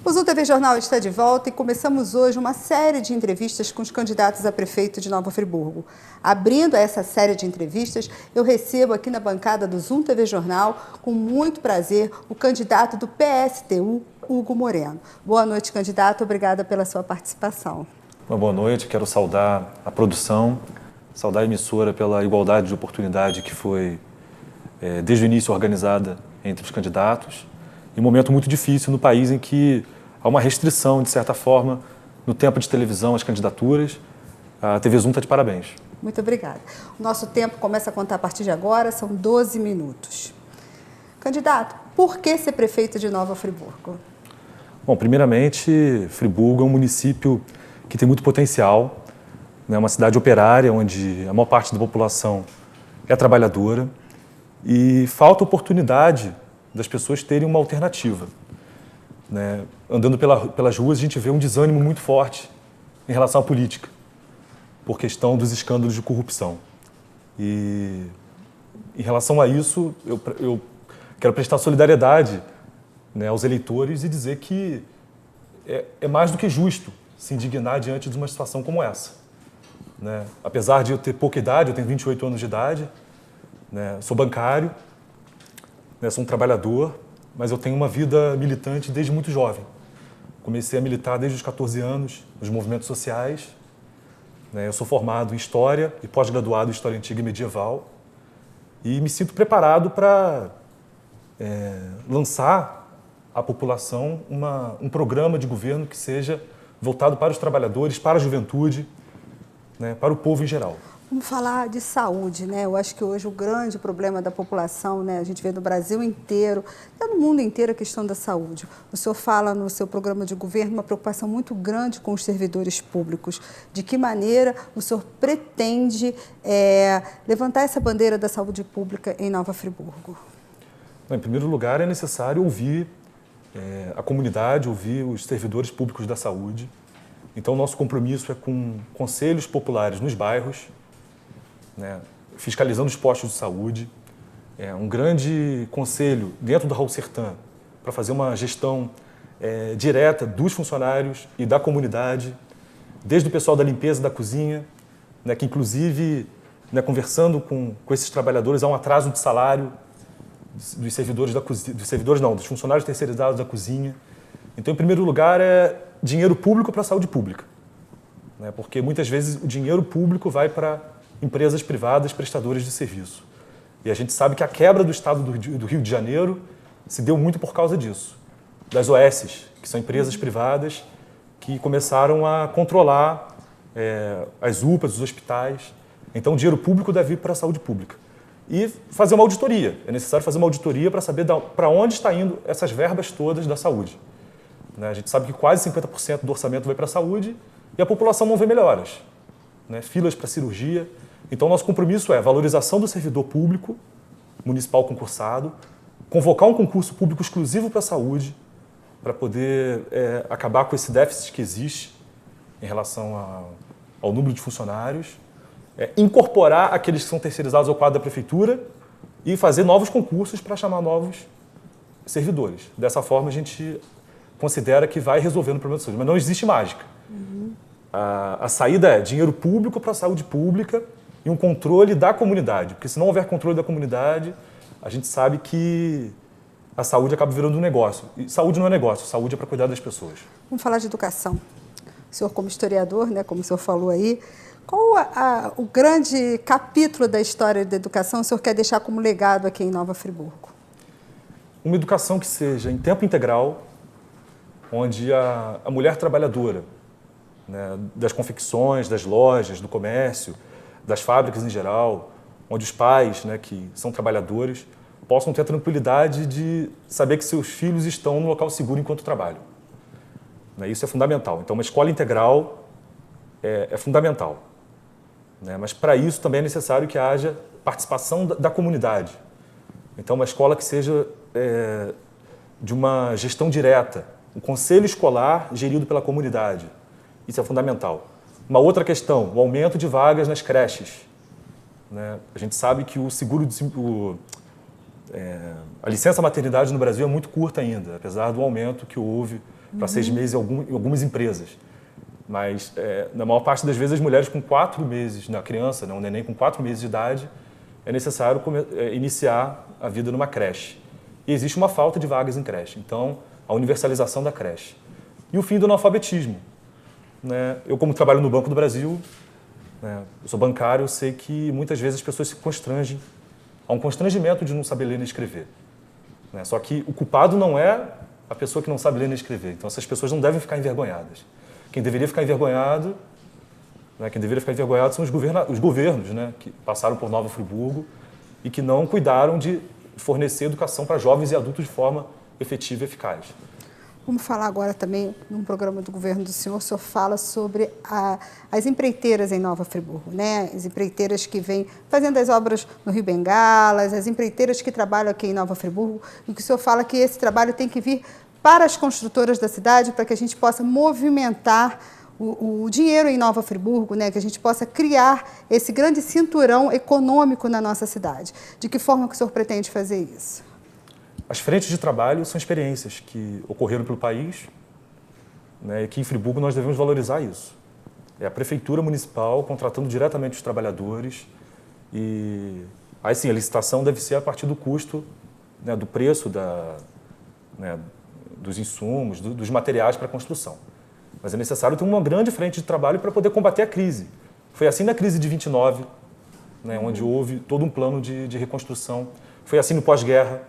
O Zoom TV Jornal está de volta e começamos hoje uma série de entrevistas com os candidatos a prefeito de Nova Friburgo. Abrindo essa série de entrevistas, eu recebo aqui na bancada do Zoom TV Jornal, com muito prazer, o candidato do PSTU, Hugo Moreno. Boa noite, candidato. Obrigada pela sua participação. Uma boa noite. Quero saudar a produção, saudar a emissora pela igualdade de oportunidade que foi, desde o início, organizada entre os candidatos. Em um momento muito difícil no país em que há uma restrição, de certa forma, no tempo de televisão, às candidaturas. A TV Zoom está de parabéns. Muito obrigada. O nosso tempo começa a contar a partir de agora, são 12 minutos. Candidato, por que ser prefeito de Nova Friburgo? Bom, primeiramente, Friburgo é um município que tem muito potencial, né? Uma cidade operária, onde a maior parte da população é trabalhadora e falta oportunidade das pessoas terem uma alternativa. Né? Andando pelas ruas, a gente vê um desânimo muito forte em relação à política, por questão dos escândalos de corrupção. E, em relação a isso, eu quero prestar solidariedade, né, aos eleitores e dizer que é mais do que justo se indignar diante de uma situação como essa. Né? Apesar de eu ter pouca idade, eu tenho 28 anos de idade, né, sou bancário, né, sou um trabalhador, mas eu tenho uma vida militante desde muito jovem. Comecei a militar desde os 14 anos nos movimentos sociais. Né, eu sou formado em História e pós-graduado em História Antiga e Medieval e me sinto preparado para lançar à população um programa de governo que seja voltado para os trabalhadores, para a juventude, né, para o povo em geral. Vamos falar de saúde, né? Eu acho que hoje o grande problema da população, né? A gente vê no Brasil inteiro, até no mundo inteiro, a questão da saúde. O senhor fala no seu programa de governo uma preocupação muito grande com os servidores públicos. De que maneira o senhor pretende levantar essa bandeira da saúde pública em Nova Friburgo? Em primeiro lugar, é necessário ouvir a comunidade, ouvir os servidores públicos da saúde. Então, nosso compromisso é com conselhos populares nos bairros, né, fiscalizando os postos de saúde, um grande conselho dentro do Raul Sertã para fazer uma gestão direta dos funcionários e da comunidade, desde o pessoal da limpeza da cozinha, né, que inclusive, né, conversando com esses trabalhadores, há um atraso de salário dos servidores da cozinha, dos funcionários terceirizados da cozinha. Então, em primeiro lugar, é dinheiro público para a saúde pública, né, porque muitas vezes o dinheiro público vai para empresas privadas prestadoras de serviço. E a gente sabe que a quebra do Estado do Rio de Janeiro se deu muito por causa disso. Das OSs, que são empresas privadas que começaram a controlar as UPAs, os hospitais. Então, o dinheiro público deve ir para a saúde pública. E fazer uma auditoria. É necessário fazer uma auditoria para saber para onde está indo essas verbas todas da saúde. Né? A gente sabe que quase 50% do orçamento vai para a saúde e a população não vê melhoras. Né? Filas para cirurgia. Então, nosso compromisso é a valorização do servidor público, municipal concursado, convocar um concurso público exclusivo para a saúde, para poder acabar com esse déficit que existe em relação ao número de funcionários, incorporar aqueles que são terceirizados ao quadro da prefeitura e fazer novos concursos para chamar novos servidores. Dessa forma, a gente considera que vai resolvendo o problema de saúde. Mas não existe mágica. A saída é dinheiro público para a saúde pública e um controle da comunidade. Porque se não houver controle da comunidade, a gente sabe que a saúde acaba virando um negócio. E saúde não é negócio, saúde é para cuidar das pessoas. Vamos falar de educação. O senhor, como historiador, né, como o senhor falou aí, qual o grande capítulo da história da educação o senhor quer deixar como legado aqui em Nova Friburgo? Uma educação que seja em tempo integral, onde a mulher trabalhadora, né, das confecções, das lojas, do comércio, das fábricas em geral, onde os pais, né, que são trabalhadores, possam ter a tranquilidade de saber que seus filhos estão no local seguro enquanto trabalham. Né, isso é fundamental. Então, uma escola integral é fundamental. Né, mas, para isso, também é necessário que haja participação da comunidade. Então, uma escola que seja de uma gestão direta, um conselho escolar gerido pela comunidade. Isso é fundamental. Uma outra questão, o aumento de vagas nas creches. Né? A gente sabe que a licença maternidade no Brasil é muito curta ainda, apesar do aumento que houve para 6 meses em algumas empresas. Mas, na maior parte das vezes, as mulheres com 4 meses, na criança, um neném com 4 meses de idade, é necessário iniciar a vida numa creche. E existe uma falta de vagas em creche. Então, a universalização da creche. E o fim do analfabetismo. Né? Eu, como trabalho no Banco do Brasil, né, eu sou bancário, eu sei que muitas vezes as pessoas se constrangem. Há um constrangimento de não saber ler nem escrever. Né? Só que o culpado não é a pessoa que não sabe ler nem escrever. Então, essas pessoas não devem ficar envergonhadas. Quem deveria ficar envergonhado, são os governos, né, que passaram por Nova Friburgo e que não cuidaram de fornecer educação para jovens e adultos de forma efetiva e eficaz. Vamos falar agora também, num programa do governo do senhor fala sobre as empreiteiras em Nova Friburgo, né? As empreiteiras que vêm fazendo as obras no Rio Bengalas, as empreiteiras que trabalham aqui em Nova Friburgo, e que o senhor fala que esse trabalho tem que vir para as construtoras da cidade, para que a gente possa movimentar o dinheiro em Nova Friburgo, né? Que a gente possa criar esse grande cinturão econômico na nossa cidade. De que forma que o senhor pretende fazer isso? As frentes de trabalho são experiências que ocorreram pelo país, né, e que em Friburgo nós devemos valorizar isso. É a prefeitura municipal contratando diretamente os trabalhadores e aí sim, a licitação deve ser a partir do custo, né, do preço dos insumos, dos materiais para a construção. Mas é necessário ter uma grande frente de trabalho para poder combater a crise. Foi assim na crise de 29, né, onde houve todo um plano de reconstrução. Foi assim no pós-guerra.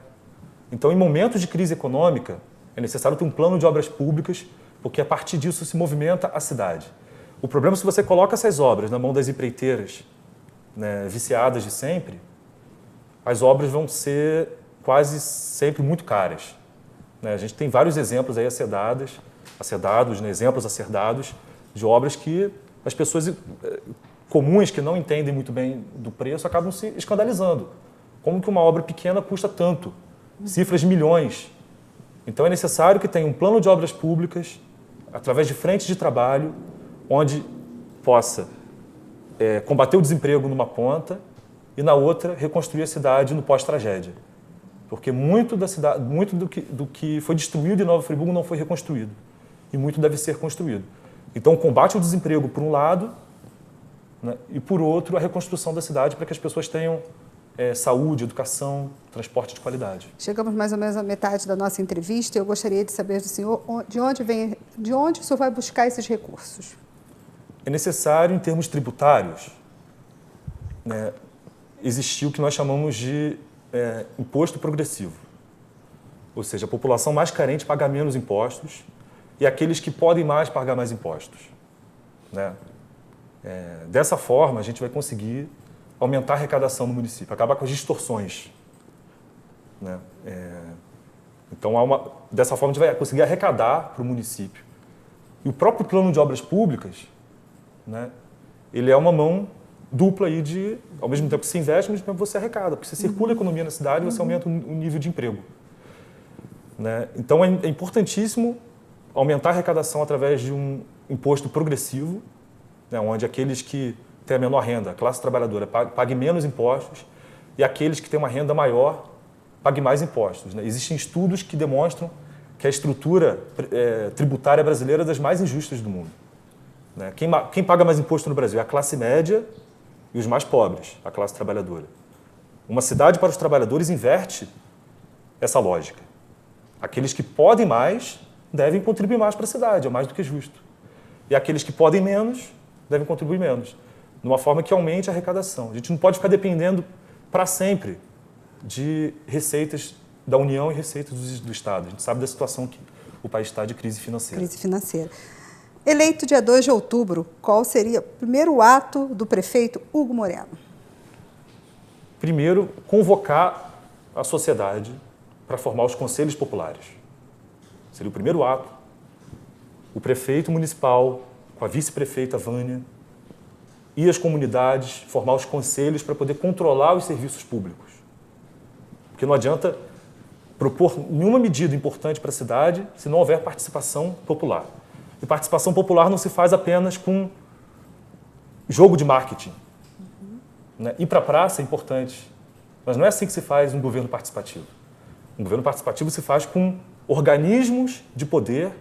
Então, em momentos de crise econômica, é necessário ter um plano de obras públicas, porque a partir disso se movimenta a cidade. O problema é se você coloca essas obras na mão das empreiteiras, né, viciadas de sempre, as obras vão ser quase sempre muito caras. Né? A gente tem vários exemplos aí acedados, né, exemplos acerdados de obras que as pessoas comuns que não entendem muito bem do preço acabam se escandalizando. Como que uma obra pequena custa tanto? Cifras de milhões. Então é necessário que tenha um plano de obras públicas, através de frentes de trabalho, onde possa combater o desemprego numa ponta e na outra reconstruir a cidade no pós-tragédia. Porque muito do que foi destruído em Nova Friburgo não foi reconstruído. E muito deve ser construído. Então o combate ao desemprego por um lado, né, e por outro a reconstrução da cidade para que as pessoas tenham saúde, educação, transporte de qualidade. Chegamos mais ou menos à metade da nossa entrevista e eu gostaria de saber do senhor de onde o senhor vai buscar esses recursos. É necessário, em termos tributários, né, existir o que nós chamamos de imposto progressivo. Ou seja, a população mais carente paga menos impostos e aqueles que podem mais pagar mais impostos. Né? Dessa forma, a gente vai conseguir aumentar a arrecadação no município, acabar com as distorções. Né? Então, dessa forma, a gente vai conseguir arrecadar para o município. E o próprio plano de obras públicas, né, ele é uma mão dupla aí de, ao mesmo tempo que você investe, ao mesmo tempo que você arrecada, porque você circula a economia na cidade e você aumenta o nível de emprego. Né? Então, é importantíssimo aumentar a arrecadação através de um imposto progressivo, né, onde aqueles que têm a menor renda, a classe trabalhadora, pague menos impostos e aqueles que têm uma renda maior paguem mais impostos. Né? Existem estudos que demonstram que a estrutura tributária brasileira é das mais injustas do mundo. Né? Quem paga mais imposto no Brasil é a classe média e os mais pobres, a classe trabalhadora. Uma cidade para os trabalhadores inverte essa lógica. Aqueles que podem mais devem contribuir mais para a cidade, é mais do que justo. E aqueles que podem menos devem contribuir menos, de uma forma que aumente a arrecadação. A gente não pode ficar dependendo para sempre de receitas da União e receitas do Estado. A gente sabe da situação que o país está de crise financeira. Crise financeira. Eleito dia 2 de outubro, qual seria o primeiro ato do prefeito Hugo Moreno? Primeiro, convocar a sociedade para formar os conselhos populares. Seria o primeiro ato. O prefeito municipal, com a vice-prefeita Vânia, e as comunidades, formar os conselhos para poder controlar os serviços públicos. Porque não adianta propor nenhuma medida importante para a cidade se não houver participação popular. E participação popular não se faz apenas com jogo de marketing. Né? Ir para a praça é importante, mas não é assim que se faz um governo participativo. Um governo participativo se faz com organismos de poder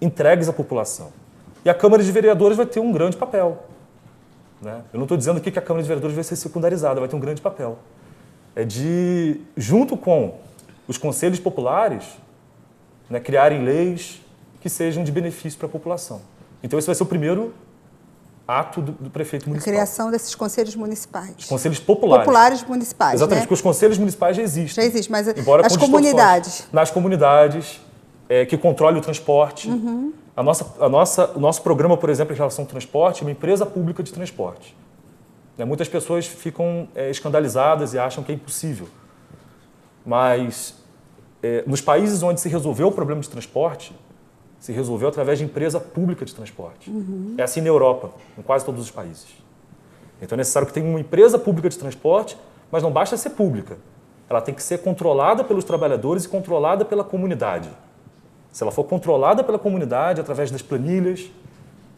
entregues à população. E a Câmara de Vereadores vai ter um grande papel. Né? Eu não estou dizendo aqui que a Câmara de Vereadores vai ser secundarizada, vai ter um grande papel. É de, junto com os conselhos populares, né, criarem leis que sejam de benefício para a população. Então, esse vai ser o primeiro ato do prefeito municipal. A criação desses conselhos municipais. Os conselhos populares. Populares municipais, exatamente, né? Porque os conselhos municipais já existem. Já existe, mas embora nas com comunidades. Nas comunidades, que controle o transporte. O nosso programa, por exemplo, em relação ao transporte, é uma empresa pública de transporte. Né? Muitas pessoas ficam escandalizadas e acham que é impossível. Mas, nos países onde se resolveu o problema de transporte, se resolveu através de empresa pública de transporte. É assim na Europa, em quase todos os países. Então é necessário que tenha uma empresa pública de transporte, mas não basta ser pública. Ela tem que ser controlada pelos trabalhadores e controlada pela comunidade. Se ela for controlada pela comunidade, através das planilhas,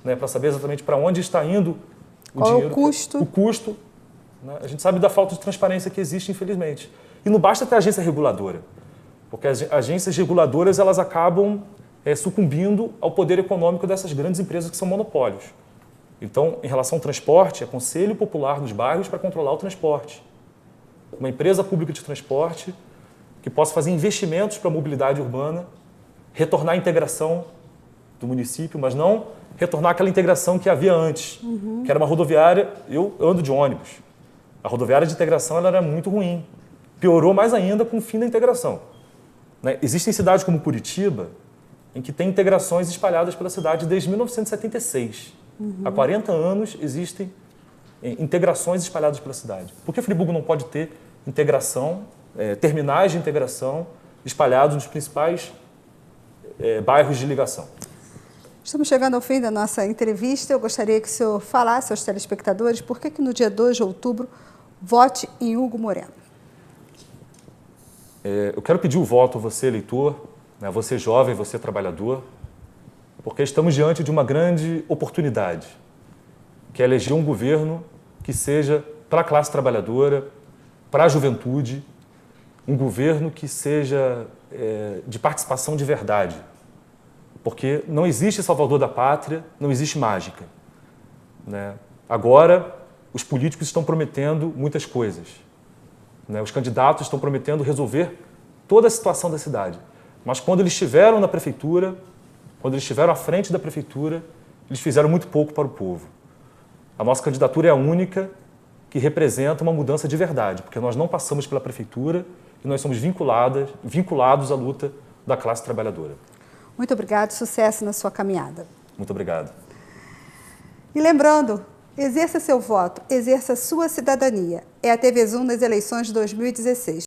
né, para saber exatamente para onde está indo o dinheiro. Qual o custo? O custo. Né, a gente sabe da falta de transparência que existe, infelizmente. E não basta ter agência reguladora, porque as agências reguladoras elas acabam sucumbindo ao poder econômico dessas grandes empresas que são monopólios. Então, em relação ao transporte, é conselho popular nos bairros para controlar o transporte. Uma empresa pública de transporte que possa fazer investimentos para a mobilidade urbana, retornar a integração do município, mas não retornar aquela integração que havia antes, que era uma rodoviária. Eu ando de ônibus. A rodoviária de integração ela era muito ruim. Piorou mais ainda com o fim da integração. Né? Existem cidades como Curitiba, em que tem integrações espalhadas pela cidade desde 1976. Há 40 anos existem integrações espalhadas pela cidade. Por que Friburgo não pode ter integração, terminais de integração espalhados nos principais bairros de ligação? Estamos chegando ao fim da nossa entrevista. Eu gostaria que o senhor falasse aos telespectadores por que no dia 2 de outubro vote em Hugo Moreno. Eu quero pedir o voto a você, eleitor, né, você jovem, você trabalhador, porque estamos diante de uma grande oportunidade, que é eleger um governo que seja para a classe trabalhadora, para a juventude, um governo que seja de participação de verdade. Porque não existe salvador da pátria, não existe mágica. Né? Agora, os políticos estão prometendo muitas coisas. Né? Os candidatos estão prometendo resolver toda a situação da cidade. Mas quando eles estiveram na prefeitura, quando eles estiveram à frente da prefeitura, eles fizeram muito pouco para o povo. A nossa candidatura é a única que representa uma mudança de verdade, porque nós não passamos pela prefeitura e nós somos vinculados à luta da classe trabalhadora. Muito obrigado, sucesso na sua caminhada. Muito obrigado. E lembrando, exerça seu voto, exerça sua cidadania. É a TV Zoom nas eleições de 2016.